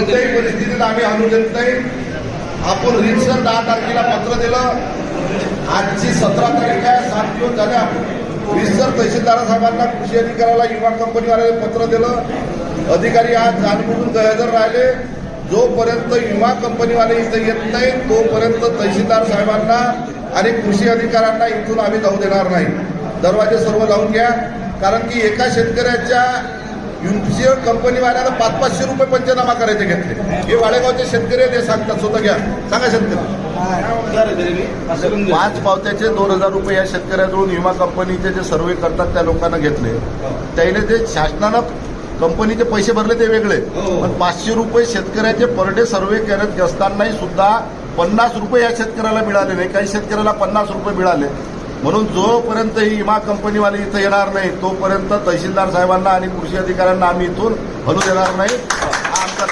कोणत्याही परिस्थितीत आम्ही हलू देत नाही. आपण रीतसर 10 तारखेला पत्र दिलं. आजची 17 तारीख आहे. 7 दिवस झाले. आपण रीतसर तहसीलदार साहेबांना, कृषी अधिकाऱ्याला, विमा कंपनीवाल्याला पत्र दिलं. अधिकारी आज जाणून गैरहजर राहिले. जोपर्यंत विमा कंपनीवाले इथं येत नाही तोपर्यंत तहसीलदार साहेबांना आणि कृषी अधिकाऱ्यांना इथून आम्ही जाऊ देणार नाही. दरवाजे सर्व लावून घ्या. कारण की एका शेतकऱ्याच्या इन्शुरन्स कंपनीवाल्यानं 500-500 रुपये पंचनामा करायचे घेतले. हे वाडेगावचे शेतकरी ते सांगतात. स्वतः घ्या, सांगा शेतकरी. 5 पावत्याचे 2000 रुपये या शेतकऱ्याजवळून विमा कंपनीचे जे सर्वे करतात त्या लोकांना घेतले. त्याने जे शासनानं कंपनीचे पैसे भरले ते वेगळे, पण 500 रुपये शेतकऱ्याचे पर डे सर्वे करत असतानाही सुद्धा 50 रुपये या शेतकऱ्याला मिळाले नाही. काही शेतकऱ्याला 50 रुपये मिळाले. म्हणून जोपर्यंत ही विमा कंपनीवाले इथं येणार नाही तोपर्यंत तहसीलदार साहेबांना आणि कृषी अधिकाऱ्यांना आम्ही इथून हलू देणार नाही. हा आमचा